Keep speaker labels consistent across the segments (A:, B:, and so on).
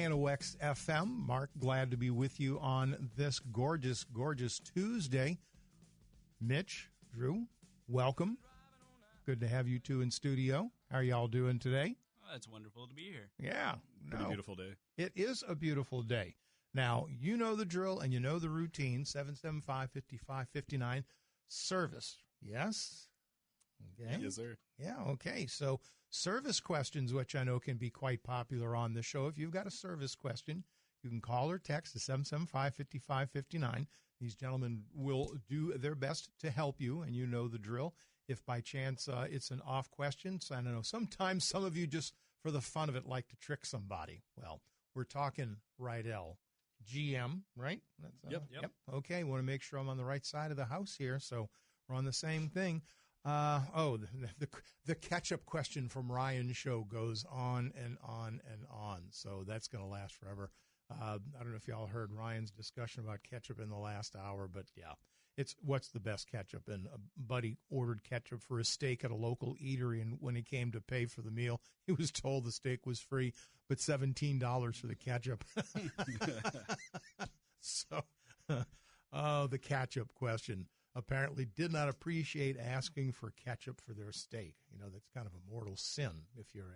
A: KNOX FM. Mark, glad to be with you on this gorgeous, gorgeous Tuesday. Mitch, Drew, welcome. Good to have you two in studio. How are y'all doing today?
B: Oh, it's wonderful to be here.
A: Yeah.
C: Pretty beautiful day.
A: It is a beautiful day. Now, you know the drill and you know the routine, 775-5559, service. Yes? Okay.
C: Yes, sir.
A: Yeah, okay. So service questions, which I know can be quite popular on the show. If you've got a service question, you can call or text to 775-5559. These gentlemen will do their best to help you, and you know the drill. If by chance it's an off question, so I don't know, sometimes some of you just for the fun of it like to trick somebody. Well, we're talking Rydell, GM, right? That's,
C: Yep.
A: Okay, want to make sure I'm on the right side of the house here, so we're on the same thing. The catch-up question from Ryan's show goes on and on and on, so that's going to last forever. I don't know if y'all heard Ryan's discussion about ketchup in the last hour, but yeah, it's what's the best ketchup. And a buddy ordered ketchup for a steak at a local eatery, and when he came to pay for the meal, he was told the steak was free, but $17 for the ketchup. So, the ketchup question. Apparently did not appreciate asking for ketchup for their steak. You know, that's kind of a mortal sin if you're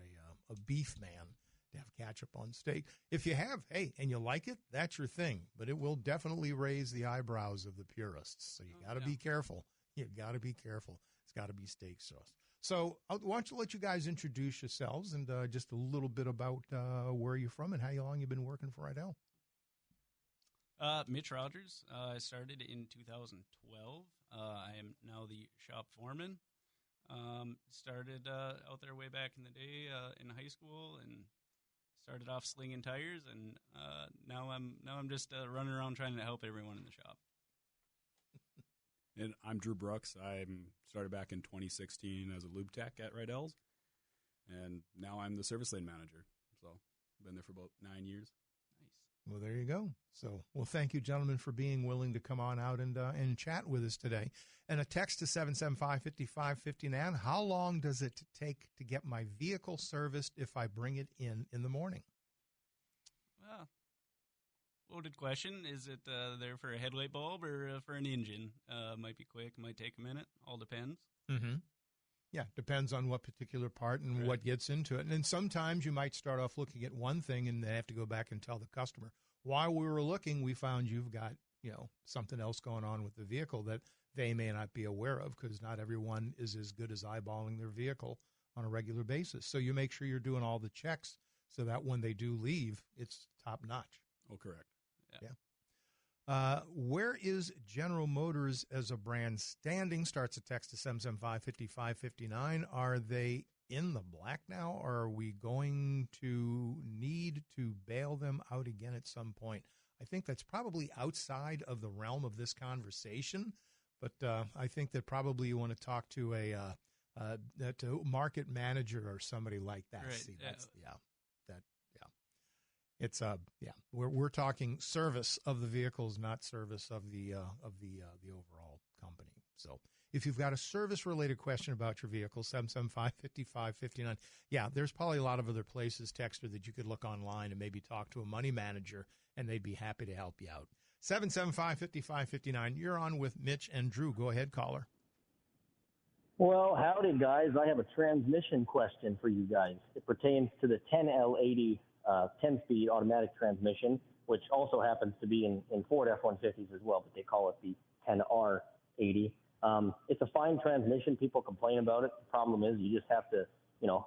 A: a beef man to have ketchup on steak. If you have, hey, and you like it, that's your thing. But it will definitely raise the eyebrows of the purists. So you got to be careful. You got to be careful. It's got to be steak sauce. So I want to let you guys introduce yourselves and just a little bit about where you're from and how long you've been working for Rydell.
B: Mitch Rogers. I started in 2012. I am now the shop foreman. Started out there way back in the day in high school and started off slinging tires, and now I'm just running around trying to help everyone in the shop.
C: And I'm Drew Brooks. I started back in 2016 as a lube tech at Rydell's, and now I'm the service lane manager. So I've been there for about 9 years.
A: Well, there you go. So, well, thank you, gentlemen, for being willing to come on out and chat with us today. And a text to 775-5559. How long does it take to get my vehicle serviced if I bring it in the morning?
B: Well, loaded question. Is it there for a headlight bulb or for an engine? Might be quick. Might take a minute. All depends.
A: Mm-hmm. Yeah, depends on what particular part and what gets into it. And then sometimes you might start off looking at one thing and they have to go back and tell the customer, while we were looking, we found you've got, something else going on with the vehicle that they may not be aware of because not everyone is as good as eyeballing their vehicle on a regular basis. So you make sure you're doing all the checks so that when they do leave, it's top notch.
C: Oh, correct.
A: Yeah. Where is General Motors as a brand standing? Starts a text to 775-5559. Are they in the black now, or are we going to need to bail them out again at some point? I think that's probably outside of the realm of this conversation, but I think that probably you want to talk to a market manager or somebody like that.
B: Right.
A: See, that's, It's we're talking service of the vehicles, not service of the overall company. So if you've got a service related question about your vehicle, 775-5559. Yeah, there's probably a lot of other places, Texter, that you could look online and maybe talk to a money manager and they'd be happy to help you out. 775-5559. You're on with Mitch and Drew. Go ahead, caller.
D: Well, howdy, guys. I have a transmission question for you guys. It pertains to the 10L80 10-speed automatic transmission, which also happens to be in Ford F-150s as well, but they call it the 10R80. It's a fine transmission. People complain about it. The problem is you just have to,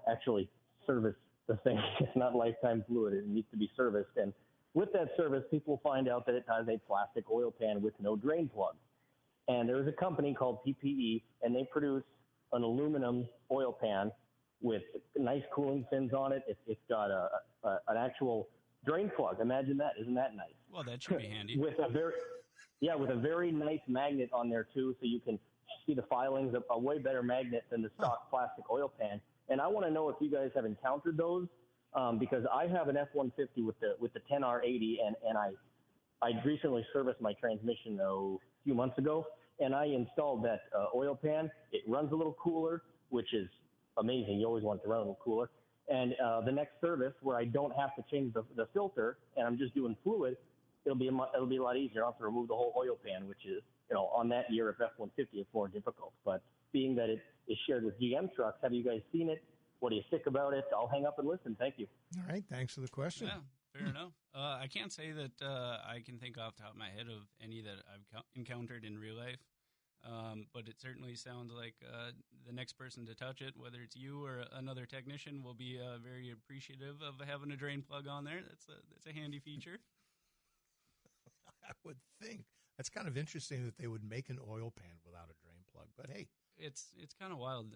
D: actually service the thing. It's not lifetime fluid. It needs to be serviced. And with that service, people find out that it has a plastic oil pan with no drain plug. And there's a company called PPE, and they produce an aluminum oil pan with nice cooling fins on it. It's got an actual drain plug. Imagine that. Isn't that nice?
B: Well, that should be handy.
D: with a very nice magnet on there too, so you can see the filings. A way better magnet than the stock plastic oil pan. And I want to know if you guys have encountered those, because I have an F-150 with the 10R80, and I recently serviced my transmission a few months ago, and I installed that oil pan. It runs a little cooler, which is amazing. You always want it to run a little cooler. And the next service where I don't have to change the filter and I'm just doing fluid, it'll be a lot easier. I'll have to remove the whole oil pan, which is, on that year of F-150, it's more difficult. But being that it is shared with GM trucks, have you guys seen it? What do you think about it? I'll hang up and listen. Thank you.
A: All right. Thanks for the question.
B: Yeah, fair enough. I can't say that I can think off the top of my head of any that I've encountered in real life. But it certainly sounds like the next person to touch it, whether it's you or another technician, will be very appreciative of having a drain plug on there. That's a handy feature.
A: I would think. That's kind of interesting that they would make an oil pan without a drain plug. But hey,
B: it's kind of wild.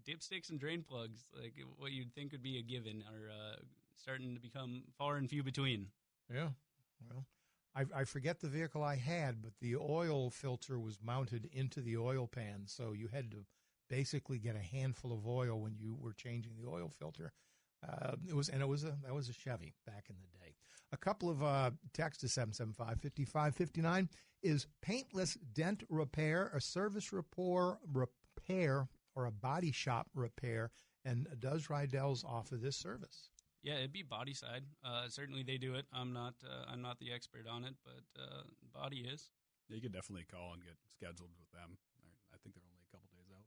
B: Dipsticks and drain plugs, like what you'd think would be a given, are starting to become far and few between.
A: Yeah. Well, I forget the vehicle I had, but the oil filter was mounted into the oil pan, so you had to basically get a handful of oil when you were changing the oil filter. That was a Chevy back in the day. A couple of texts to 775-5559. Is paintless dent repair a service repair or a body shop repair? And does Rydell's offer this service?
B: Yeah, it'd be body side. Certainly they do it. I'm not the expert on it, but body is.
C: Yeah, you could definitely call and get scheduled with them. I think they're only a couple days out.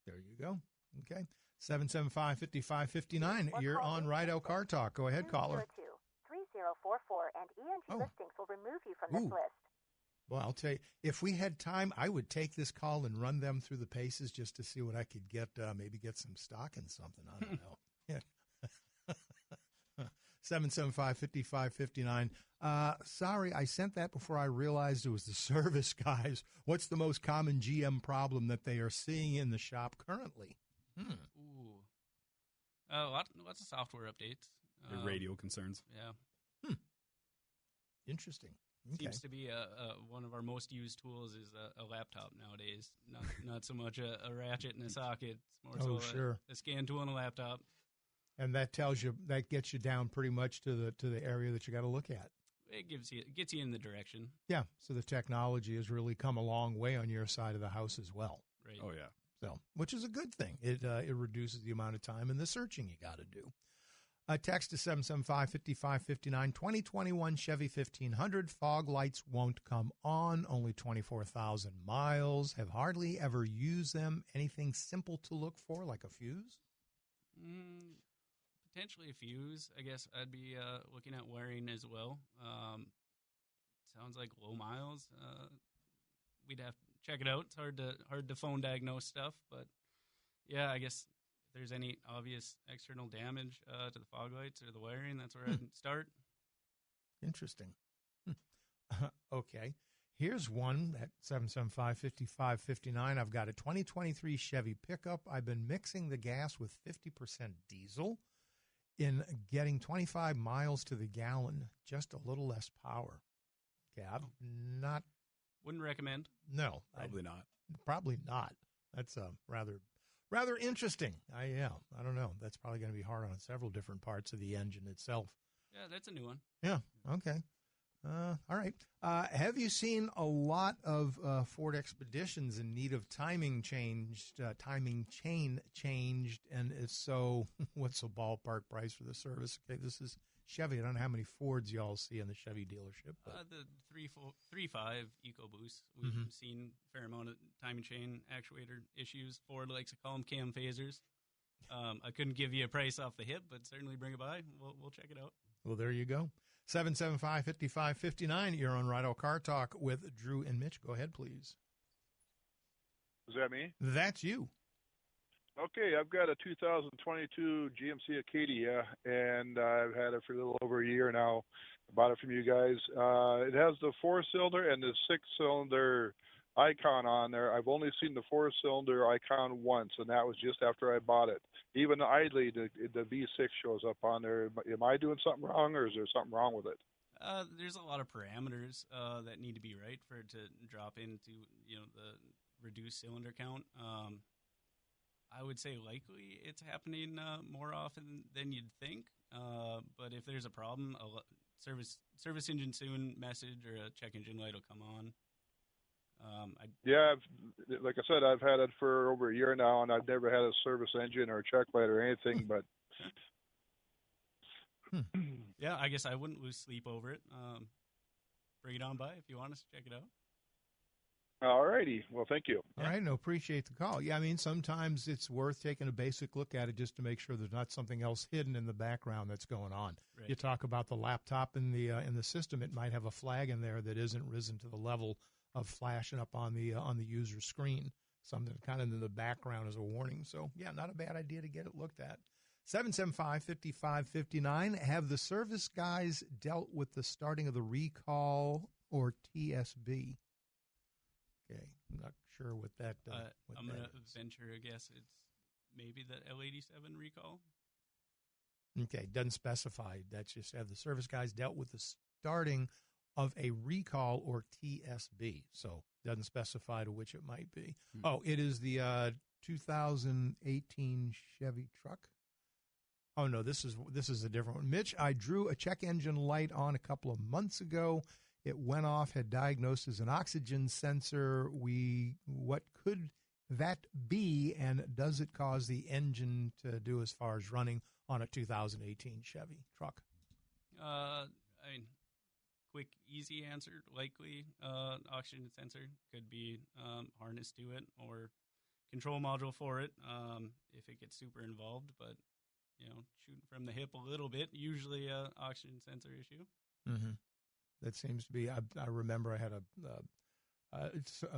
A: There you go. Okay. 775-5559. You're on Rydell Car Talk. Go ahead, caller.
E: 3044, and ENG Listings will remove you from this list.
A: Well, I'll tell you, if we had time, I would take this call and run them through the paces just to see what I could get, maybe get some stock in something. I don't know. Yeah. 775-5559. Sorry, I sent that before I realized it was the service guys. What's the most common GM problem that they are seeing in the shop currently?
B: Ooh. Lots of software updates.
C: Radio concerns.
B: Yeah.
A: Interesting. Okay.
B: Seems to be one of our most used tools is a laptop nowadays. Not so much a ratchet and a socket. It's more a scan tool and a laptop.
A: And that gets you down pretty much to the area that you got to look at.
B: It gets you in the direction.
A: Yeah. So the technology has really come a long way on your side of the house as well.
B: Right.
C: Oh yeah.
A: So, which is a good thing. It reduces the amount of time and the searching you got to do. Text to 775-5559. 2021 Chevy 1500. Fog lights won't come on. Only 24,000 miles. Have hardly ever used them. Anything simple to look for, like a fuse?
B: Potentially a fuse. I guess I'd be looking at wiring as well. Sounds like low miles. We'd have to check it out. It's hard to phone diagnose stuff, but yeah, I guess if there's any obvious external damage to the fog lights or the wiring, that's where I'd start.
A: Interesting. Okay. Here's one at 775-5559. I've got a 2023 Chevy pickup. I've been mixing the gas with 50% diesel in getting 25 miles to the gallon, just a little less power. Okay,
B: Wouldn't recommend.
A: No. Probably not. That's rather interesting. I don't know. That's probably going to be hard on several different parts of the engine itself.
B: Yeah, that's a new one.
A: Yeah, okay. All right. Have you seen a lot of Ford Expeditions in need of timing chain changed? And if so, what's the ballpark price for the service? Okay, this is Chevy. I don't know how many Fords y'all see in the Chevy dealership. But.
B: The 3.5 EcoBoost. We've seen a fair amount of timing chain actuator issues. Ford likes to call them cam phasers. I couldn't give you a price off the hip, but certainly bring it by. We'll check it out.
A: Well, there you go. 775-5559. You're on Rydell Car Talk with Drew and Mitch. Go ahead, please.
F: Is that me?
A: That's you.
F: Okay, I've got a 2022 GMC Acadia, and I've had it for a little over a year now. I bought it from you guys. It has the 4-cylinder and the 6-cylinder icon on there. I've only seen the 4-cylinder icon once, and that was just after I bought it. Even idly, the V6 shows up on there. Am I doing something wrong, or is there something wrong with it?
B: There's a lot of parameters that need to be right for it to drop into the reduced cylinder count. I would say likely it's happening more often than you'd think. But if there's a problem, a service engine soon message or a check engine light will come on.
F: Like I said, I've had it for over a year now, and I've never had a service engine or a check light or anything. But
B: Yeah, I guess I wouldn't lose sleep over it. Bring it on by if you want us to check it out.
F: All righty. Well, thank you.
A: All right. No, appreciate the call. Yeah, I mean, sometimes it's worth taking a basic look at it just to make sure there's not something else hidden in the background that's going on.
B: Right.
A: You talk about the laptop in the system; it might have a flag in there that isn't risen to the level of flashing up on the user screen. Something kind of in the background as a warning. So, yeah, not a bad idea to get it looked at. 775-5559. Have the service guys dealt with the starting of the recall or TSB? Okay, I'm not sure what that.
B: I'm going to venture a guess it's maybe the L87 recall.
A: Okay, doesn't specify. That's just have the service guys dealt with the starting of a recall or TSB. So doesn't specify to which it might be. Oh, it is the 2018 Chevy truck. Oh no, this is a different one. Mitch, I drew a check engine light on a couple of months ago. It went off, had diagnosed as an oxygen sensor. What could that be, and does it cause the engine to do as far as running on a 2018 Chevy truck?
B: I mean, quick, easy answer. Likely, oxygen sensor could be harness to it or control module for it if it gets super involved. But shooting from the hip a little bit, usually a oxygen sensor issue.
A: Mm-hmm. That seems to be. I remember I had a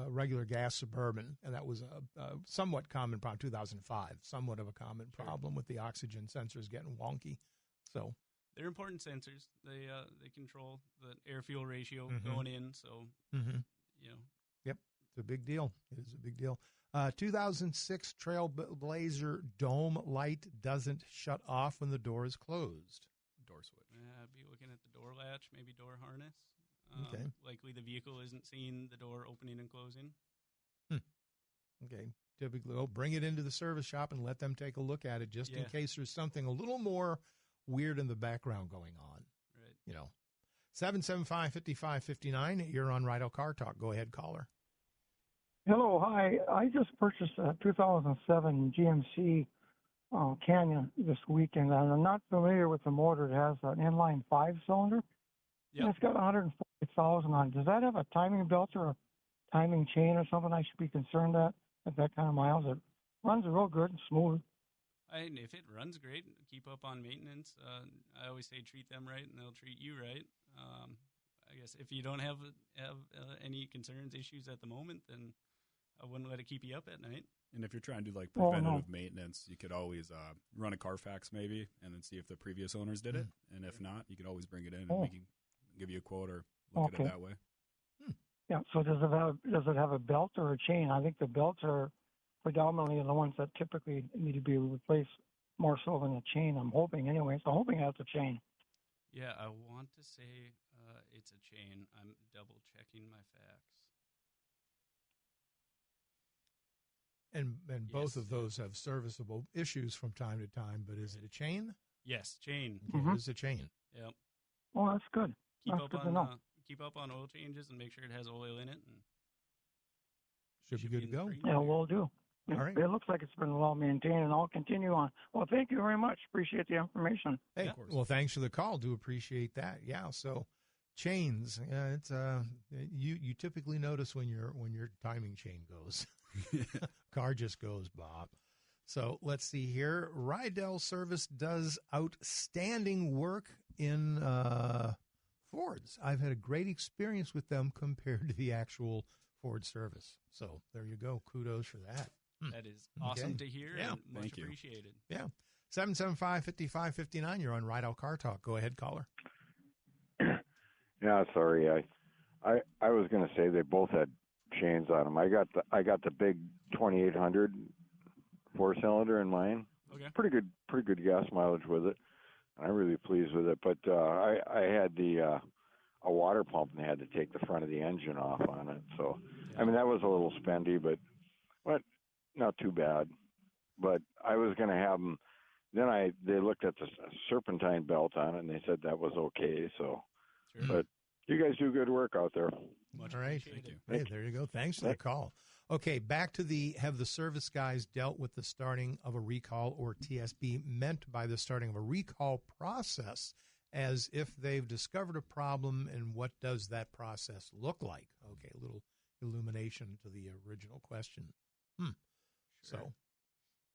A: regular gas Suburban, and that was a somewhat common problem. 2005, somewhat of a common problem with the oxygen sensors getting wonky. So
B: they're important sensors. They control the air fuel ratio going in. So
A: Yep, it's a big deal. It is a big deal. 2006 Trailblazer dome light doesn't shut off when the door is closed.
C: Door switch.
B: Be looking at the door latch, maybe door harness.
A: Okay.
B: Likely the vehicle isn't seeing the door opening and closing.
A: Okay. Typically, bring it into the service shop and let them take a look at it just in case there's something a little more weird in the background going on.
B: Right.
A: 775-5559. You're on Rydell Car Talk. Go ahead, caller.
G: Hello, hi. I just purchased a 2007 GMC Canyon this weekend, and I'm not familiar with the motor. It has an inline 5-cylinder, and it's got 140,000 on it. Does that have a timing belt or a timing chain or something I should be concerned at that kind of miles? It runs real good and smooth.
B: If it runs great, keep up on maintenance. I always say treat them right, and they'll treat you right. I guess if you don't have any concerns, issues at the moment, then I wouldn't let it keep you up at night.
C: And if you're trying to do like preventative maintenance, you could always run a Carfax maybe and then see if the previous owners did it. And if not, you could always bring it in and we can give you a quote or look at it that way.
G: Yeah. So does it have a belt or a chain? I think the belts are predominantly the ones that typically need to be replaced more so than a chain. I'm hoping anyway. So I'm hoping it's a chain.
B: Yeah, I want to say it's a chain. I'm double checking my facts.
A: And both of those have serviceable issues from time to time, but is it a chain?
B: Yes, chain.
A: Okay, It is a chain.
B: Yep.
G: Well, that's good. That's good to know.
B: Keep up on oil changes and make sure it has oil in it. And
A: should be good to go.
G: Yeah, we'll do.
A: All right.
G: It looks like it's been well maintained, and I'll continue on. Well, thank you very much. Appreciate the information.
A: Hey, well, thanks for the call. Do appreciate that. Yeah. So, chains. It's you typically notice when your timing chain goes. Car just goes, Bob. So let's see here. Rydell Service does outstanding work in Fords. I've had a great experience with them compared to the actual Ford service. So there you go. Kudos for that.
B: That is awesome to hear and much appreciated.
A: Yeah. 775-5559. You're on Rydell Car Talk. Go ahead, caller.
H: Yeah, sorry. I was going to say they both had chains on them. I got the big 2800 4-cylinder in mine.
B: Okay.
H: Pretty good gas mileage with it. I'm really pleased with it. But I had a water pump and they had to take the front of the engine off on it. So I mean that was a little spendy, but not too bad. But I was going to have them. Then they looked at the serpentine belt on it and they said that was okay. So, but you guys do good work out there.
B: Much
A: All right.
B: appreciated.
A: Hey, there you go. Thanks for the call. Okay, back to have the service guys dealt with the starting of a recall or TSB meant by the starting of a recall process as if they've discovered a problem, and what does that process look like? Okay, a little illumination to the original question. Sure. So,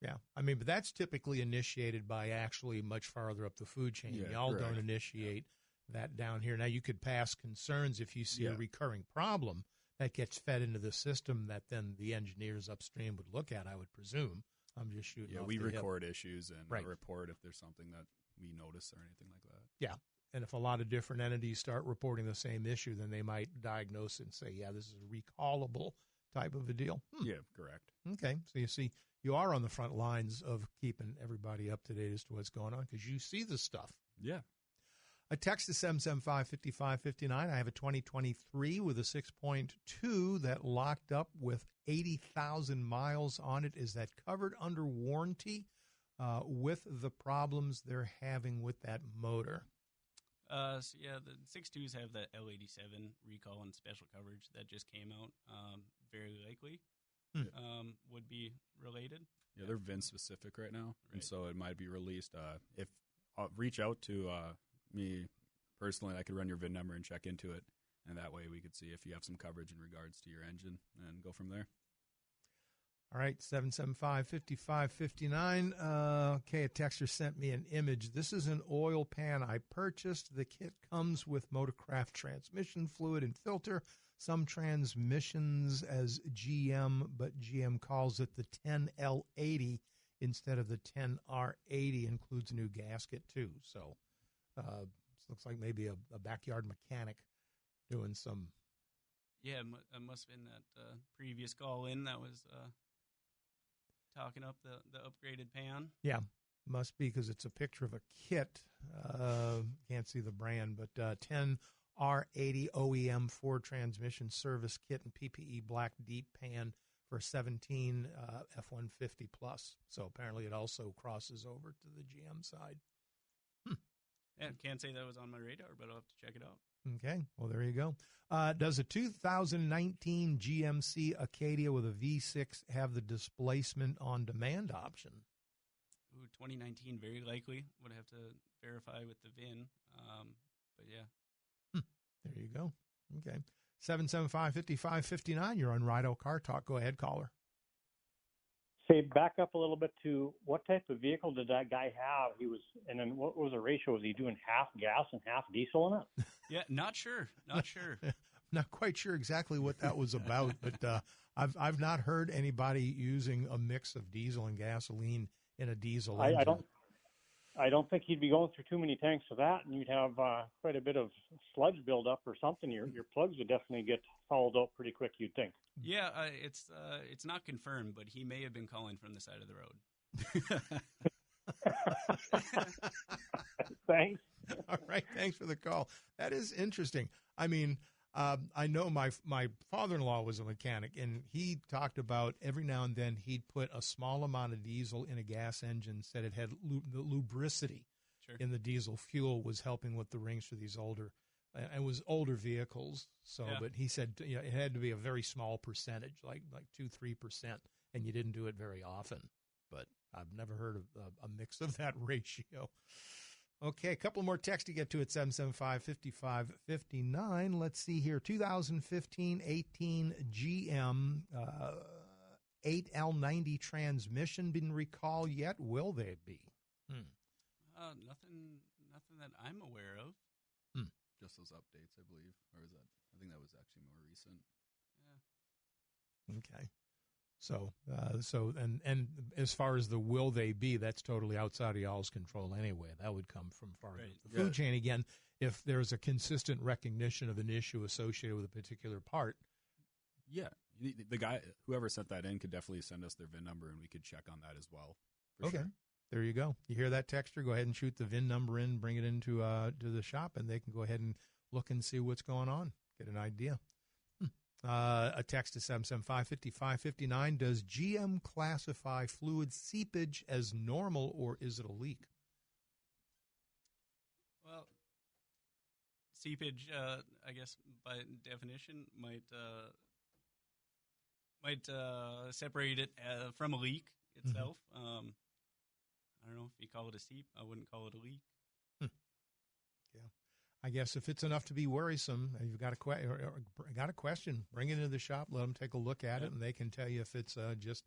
A: yeah, I mean, but that's typically initiated by actually much farther up the food chain.
C: Yeah,
A: Y'all
C: correct.
A: don't initiate that down here. Now, you could pass concerns if you see a recurring problem that gets fed into the system that then the engineers upstream would look at, I would presume. I'm just shooting off
C: we
A: the hip.
C: record issues and report if there's something that we notice or anything like that.
A: Yeah, and if a lot of different entities start reporting the same issue, then they might diagnose it and say, yeah, this is a recallable type of a deal.
C: Yeah, correct.
A: Okay, so you see, you are on the front lines of keeping everybody up to date as to what's going on because you see the stuff.
C: Yeah.
A: A text to 775-5559. I have a 2023 with a 6.2 that locked up with 80,000 miles on it. Is that covered under warranty with the problems they're having with that motor?
B: So yeah, the 6.2s have the L87 recall and special coverage that just came out. Very likely would be related.
C: Yeah, they're VIN specific right now, and so it might be released. If reach out to me personally, I could run your VIN number and check into it, and that way we could see if you have some coverage in regards to your engine and go from there.
A: All right, 775-5559. Okay, a texter sent me an image. This is an oil pan I purchased. The kit comes with Motorcraft transmission fluid and filter. Some transmissions as GM, but GM calls it the 10L80 instead of the 10R80. Includes a new gasket, too. So looks like maybe a backyard mechanic doing some.
B: Yeah, it must have been that previous call in that was talking up the upgraded pan.
A: Yeah, must be because it's a picture of a kit. Can't see the brand, but 10R80 OEM Ford transmission service kit and PPE black deep pan for 17 F-150 plus. So apparently it also crosses over to the GM side.
B: Yeah, can't say that was on my radar, but I'll have to check it out.
A: Okay, well, there you go. Does a 2019 GMC Acadia with a V6 have the displacement on demand option?
B: Ooh, 2019, very likely. Would have to verify with the VIN, but yeah.
A: There you go. Okay. 775-5559, you're on Rydell Car Talk. Go ahead, caller.
I: Say, back up a little bit to what type of vehicle did that guy have? And then what was the ratio? Was he doing half gas and half diesel in it?
B: Yeah, not sure.
A: Not quite sure exactly what that was about, but I've not heard anybody using a mix of diesel and gasoline in a diesel engine.
I: I don't think he'd be going through too many tanks of that, and you'd have quite a bit of sludge buildup or something. Your plugs would definitely get fouled out pretty quick, you'd think.
B: Yeah, it's not confirmed, but he may have been calling from the side of the road.
I: Thanks.
A: All right, thanks for the call. That is interesting. I mean, I know my father-in-law was a mechanic, and he talked about every now and then he'd put a small amount of diesel in a gas engine, said it had the lubricity in the diesel fuel was helping with the rings for these older, and it was older vehicles. So, But he said it had to be a very small percentage, like 2-3%, and you didn't do it very often. But I've never heard of a mix of that ratio. Okay, a couple more texts to get to at 775-5559. Let's see here. 2015-18 GM 8L90 transmission been recalled yet? Will they be?
B: Nothing that I'm aware of.
C: Just those updates, I believe. Or is that? I think that was actually more recent.
B: Yeah.
A: Okay. So and as far as the will they be, that's totally outside of y'all's control anyway. That would come from far up the food chain again. If there's a consistent recognition of an issue associated with a particular part.
C: Yeah, the guy, whoever sent that in, could definitely send us their VIN number, and we could check on that as well.
A: Okay, sure. There you go. You hear that, texter? Go ahead and shoot the VIN number in, bring it into to the shop, and they can go ahead and look and see what's going on, get an idea. A text to 775-5559. Does GM classify fluid seepage as normal, or is it a leak?
B: Well, seepage, I guess by definition, might might separate it from a leak itself. I don't know if you call it a seep. I wouldn't call it a leak.
A: Yeah, I guess if it's enough to be worrisome, and you've got a question, bring it into the shop, let them take a look at it, and they can tell you if it's just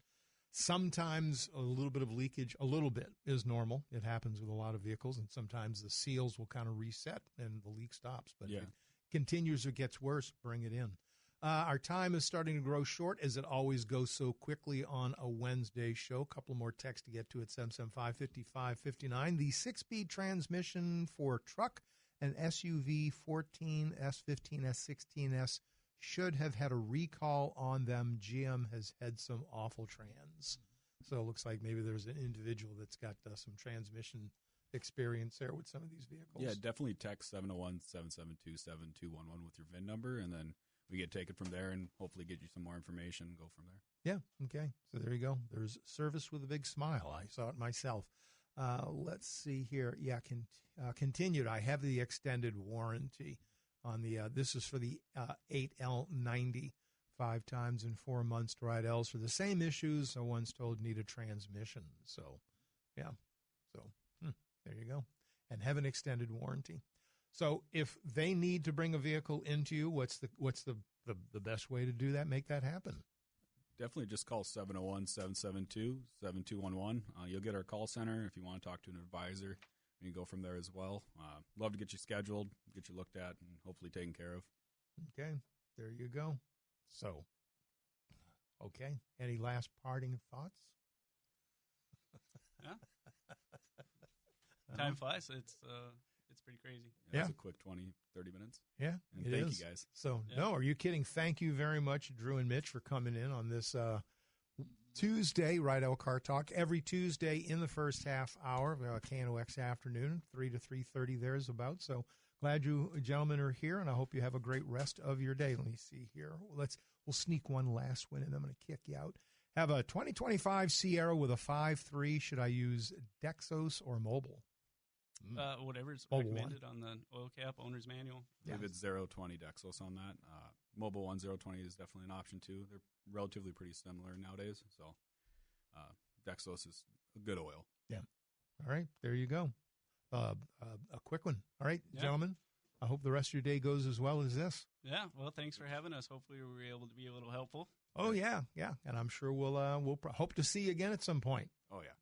A: sometimes a little bit of leakage. A little bit is normal. It happens with a lot of vehicles, and sometimes the seals will kind of reset and the leak stops. But if it continues or gets worse, bring it in. Our time is starting to grow short, as it always goes so quickly on a Wednesday show. A couple more texts to get to at 775-5559. The 6-speed transmission for truck and SUV 14S, 15S, 16S should have had a recall on them. GM has had some awful trans. So it looks like maybe there's an individual that's got some transmission experience there with some of these vehicles.
C: Yeah, definitely text 701-772-7211 with your VIN number, and then we get take it from there and hopefully get you some more information and go from there.
A: Yeah, okay. So there you go. There's service with a big smile. I saw it myself. Let's see here. Yeah, continued. I have the extended warranty on the, this is for the 8L90, 5 times in 4 months to Rydells for the same issues I once told need a transmission. So, yeah. So, there you go. And have an extended warranty. So if they need to bring a vehicle into you, what's the best way to do that, make that happen?
C: Definitely just call 701-772-7211. You'll get our call center if you want to talk to an advisor. You can go from there as well. Love to get you scheduled, get you looked at, and hopefully taken care of.
A: Okay, there you go. So, okay, any last parting thoughts?
B: Yeah. Time flies. It's pretty crazy.
C: Yeah, it's a quick 20, 30 minutes.
A: Yeah,
C: and thank you guys.
A: So, no, are you kidding? Thank you very much, Drew and Mitch, for coming in on this Tuesday, Rydell Car Talk. Every Tuesday in the first half hour, KNOX afternoon, 3 to 3:30 there's about. So glad you gentlemen are here, and I hope you have a great rest of your day. Let me see here. We'll sneak one last one, and I'm going to kick you out. Have a 2025 Sierra with a 5.3. Should I use Dexos or Mobile?
B: Whatever's recommended on the oil cap owner's manual.
C: I believe it's 020 Dexos on that. Mobile 1020 is definitely an option too. They're relatively pretty similar nowadays. So Dexos is a good oil.
A: Yeah. All right. There you go. A quick one. All right, gentlemen. I hope the rest of your day goes as well as this.
B: Yeah. Well, thanks for having us. Hopefully we were able to be a little helpful.
A: Oh, yeah. Yeah. And I'm sure we'll hope to see you again at some point.
C: Oh, yeah.